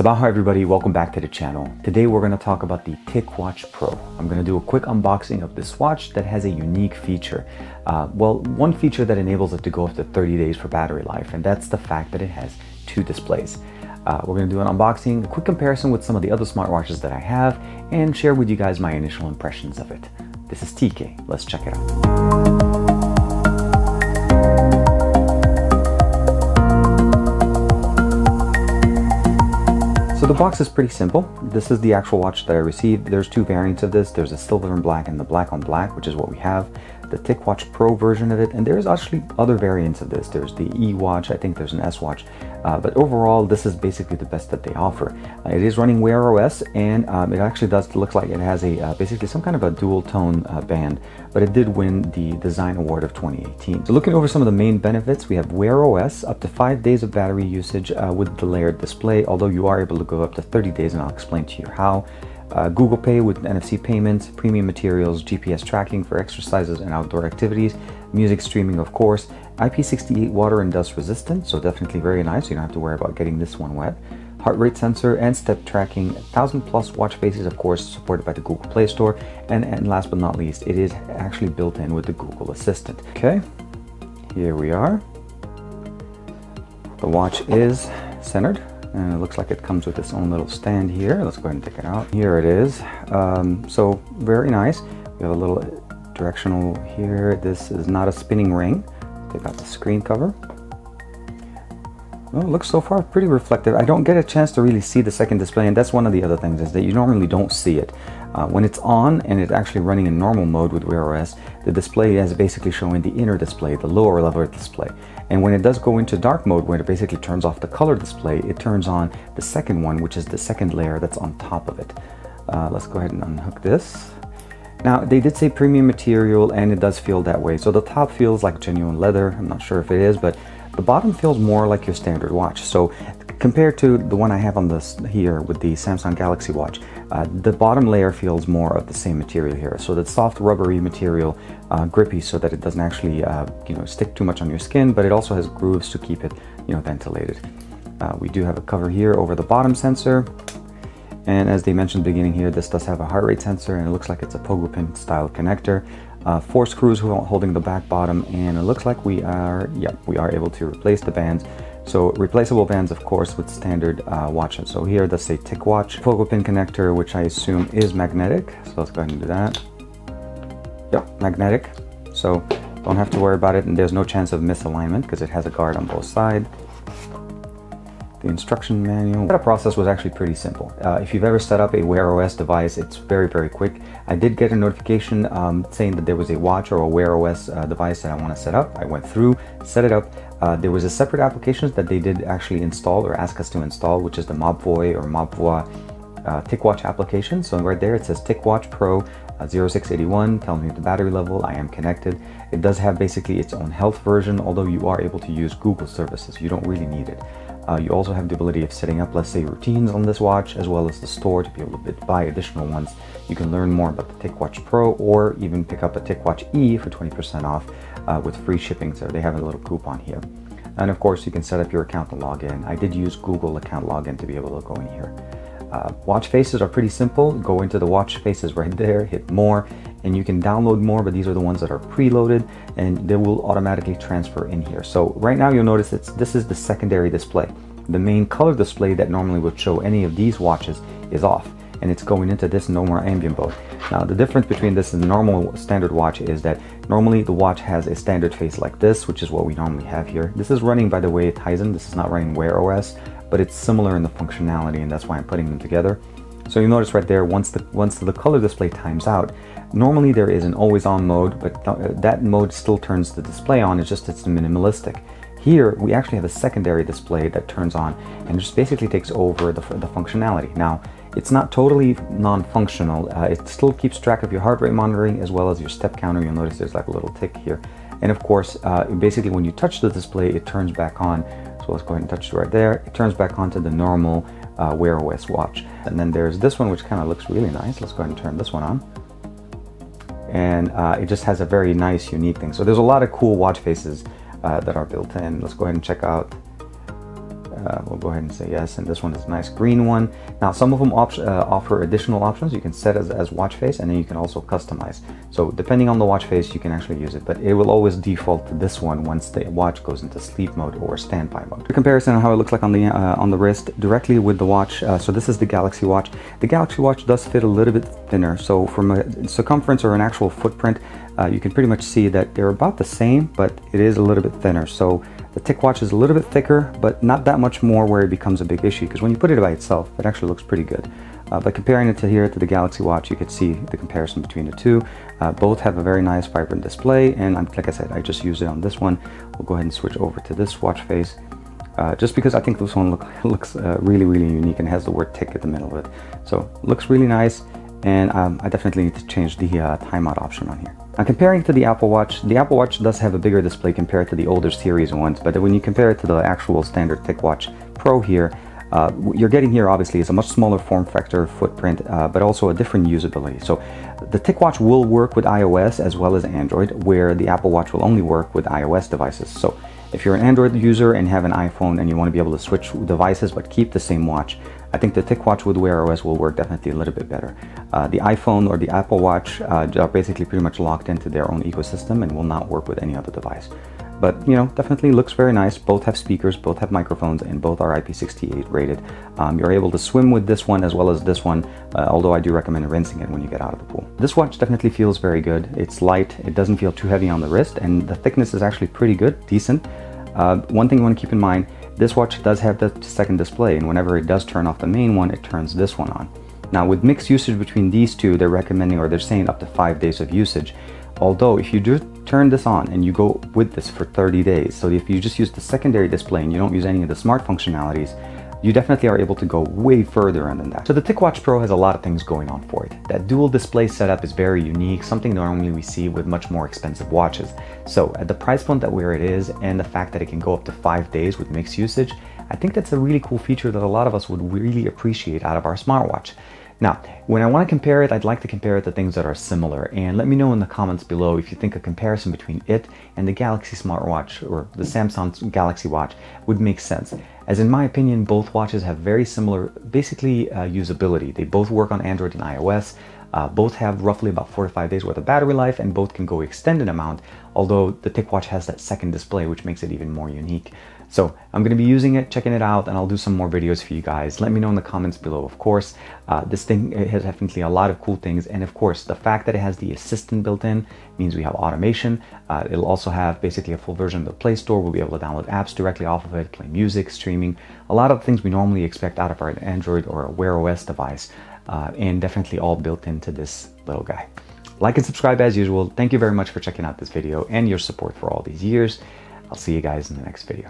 Sabaha everybody, welcome back to the channel. Today we're going to talk about the Ticwatch Pro. I'm going to do a quick unboxing of this watch that has a unique feature. One feature that enables it to go up to 30 days for battery life, and that's the fact that it has two displays. We're going to do an unboxing, a quick comparison with some of the other smartwatches that I have, and share with you guys my initial impressions of it. This is TK. Let's check it out. So the box is pretty simple. This is the actual watch that I received. There's two variants of this. There's a silver and black and the black on black, which is what we have. The Ticwatch Pro version of it, and there's actually other variants of this. There's the E watch, I think there's an S watch, but overall this is basically the best that they offer. It is running Wear OS, and it actually does look like it has a basically some kind of a dual tone band, but it did win the Design Award of 2018. So looking over some of the main benefits, we have Wear OS, up to 5 days of battery usage with the layered display, although you are able to go up to 30 days, and I'll explain to you how. Google Pay with NFC payments, premium materials, GPS tracking for exercises and outdoor activities, music streaming of course, IP68 water and dust resistant, so definitely very nice, you don't have to worry about getting this one wet. Heart rate sensor and step tracking, 1000+ watch faces of course, supported by the Google Play Store, and last but not least, it is actually built in with the Google Assistant. Okay, here we are. The watch is centered. And it looks like it comes with its own little stand here. Let's go ahead and take it out. Here it is. So very nice. We have a little directional here. This is not a spinning ring. Take out the screen cover. Well, it looks so far pretty reflective. I don't get a chance to really see the second display, and that's one of the other things, is that you normally don't see it. When it's on and it's actually running in normal mode with Wear OS, the display is basically showing the inner display, the lower level display. And when it does go into dark mode, when it basically turns off the color display, it turns on the second one, which is the second layer that's on top of it. Let's go ahead and unhook this. Now, they did say premium material, and it does feel that way. So the top feels like genuine leather. I'm not sure if it is, but the bottom feels more like your standard watch. So compared to the one I have on this here with the Samsung Galaxy Watch, the bottom layer feels more of the same material here. So the soft rubbery material, grippy, so that it doesn't actually stick too much on your skin, but it also has grooves to keep it ventilated. We do have a cover here over the bottom sensor, and as they mentioned at the beginning here, this does have a heart rate sensor, and it looks like it's a pogo pin style connector. 4 screws holding the back bottom, and it looks like we are able to replace the bands. So replaceable bands, of course, with standard watches. So here does say Ticwatch pogo pin connector, which I assume is magnetic. So let's go ahead and do that. Yep, magnetic. So don't have to worry about it, and there's no chance of misalignment because it has a guard on both sides. The instruction manual. The setup process was actually pretty simple. If you've ever set up a Wear OS device, it's very, very quick. I did get a notification saying that there was a watch or a Wear OS device that I want to set up. I went through, set it up. There was a separate application that they did actually install or ask us to install, which is the mobvoi or mobvoi Ticwatch application. So right there it says Ticwatch Pro 0681, telling me the battery level. I am connected. It does have basically its own health version, although you are able to use Google services. You don't really need it. You also have the ability of setting up, let's say, routines on this watch, as well as the store to be able to buy additional ones. You can learn more about the Ticwatch Pro, or even pick up a Ticwatch E for 20% off with free shipping. So they have a little coupon here. And of course, you can set up your account and log in. I did use Google account login to be able to go in here. Watch faces are pretty simple. Go into the watch faces right there, hit more, and you can download more, but these are the ones that are preloaded, and they will automatically transfer in here. So right now you'll notice this is the secondary display. The main color display that normally would show any of these watches is off, and it's going into this no more ambient mode. Now the difference between this and the normal standard watch is that normally the watch has a standard face like this, which is what we normally have here. This is running, by the way, Tizen. This is not running Wear OS, but it's similar in the functionality, and that's why I'm putting them together. So you notice right there, once the color display times out, normally there is an always on mode, but that mode still turns the display on. It's just it's minimalistic. Here we actually have a secondary display that turns on and just basically takes over the functionality. Now it's not totally non-functional. It still keeps track of your heart rate monitoring as well as your step counter. You'll notice there's like a little tick here, and of course basically when you touch the display it turns back on. So let's go ahead and touch it right there. It turns back onto the normal Wear OS watch. And then there's this one which kind of looks really nice. Let's go ahead and turn this one on. And it just has a very nice, unique thing. So there's a lot of cool watch faces that are built in. Let's go ahead and check out we'll go ahead and say yes, and this one is a nice green one. Now some of them offer additional options. You can set as watch face, and then you can also customize. So depending on the watch face, you can actually use it, but it will always default to this one once the watch goes into sleep mode or standby mode. A comparison on how it looks like on the wrist directly with the watch. So this is the Galaxy Watch. The Galaxy Watch does fit a little bit thinner, so from a circumference or an actual footprint, you can pretty much see that they're about the same, but it is a little bit thinner. So the Ticwatch is a little bit thicker, but not that much more where it becomes a big issue, because when you put it by itself, it actually looks pretty good. But comparing it to the Galaxy Watch, you could see the comparison between the two. Both have a very nice vibrant display, and like I said, I just used it on this one. We'll go ahead and switch over to this watch face, just because I think this one looks really, really unique and has the word Tic at the middle of it. So looks really nice, and I definitely need to change the timeout option on here. Now comparing to the Apple Watch does have a bigger display compared to the older series ones, but when you compare it to the actual standard Ticwatch Pro here, you're getting here obviously is a much smaller form factor footprint, but also a different usability. So the Ticwatch will work with iOS as well as Android, where the Apple Watch will only work with iOS devices. So if you're an Android user and have an iPhone and you want to be able to switch devices but keep the same watch, I think the Ticwatch with Wear OS will work definitely a little bit better. The iPhone or the Apple Watch are basically pretty much locked into their own ecosystem and will not work with any other device. But you know, definitely looks very nice. Both have speakers, both have microphones, and both are IP68 rated. You're able to swim with this one as well as this one, although I do recommend rinsing it when you get out of the pool. This watch definitely feels very good. It's light, it doesn't feel too heavy on the wrist, and the thickness is actually pretty good, decent. One thing you want to keep in mind, this watch does have the second display, and whenever it does turn off the main one, it turns this one on. Now with mixed usage between these two, they're recommending, or they're saying up to 5 days of usage. Although if you do turn this on and you go with this for 30 days, so if you just use the secondary display and you don't use any of the smart functionalities, you definitely are able to go way further than that. So the Ticwatch Pro has a lot of things going on for it. That dual display setup is very unique, something normally we see with much more expensive watches. So at the price point that where it is, and the fact that it can go up to 5 days with mixed usage, I think that's a really cool feature that a lot of us would really appreciate out of our smartwatch. Now, when I want to compare it, I'd like to compare it to things that are similar, and let me know in the comments below if you think a comparison between it and the Galaxy smartwatch or the Samsung Galaxy Watch would make sense. As in my opinion, both watches have very similar, basically, usability. They both work on Android and iOS. Both have roughly about 4 to 5 days worth of battery life, and both can go extended amount, although the Ticwatch has that second display, which makes it even more unique. So I'm going to be using it, checking it out, and I'll do some more videos for you guys. Let me know in the comments below, of course. This thing has definitely a lot of cool things, and of course the fact that it has the assistant built in means we have automation. It'll also have basically a full version of the Play Store. We'll be able to download apps directly off of it, play music, streaming, a lot of things we normally expect out of our Android or a Wear OS device, and definitely all built into this little guy. Like and subscribe as usual. Thank you very much for checking out this video and your support for all these years. I'll see you guys in the next video.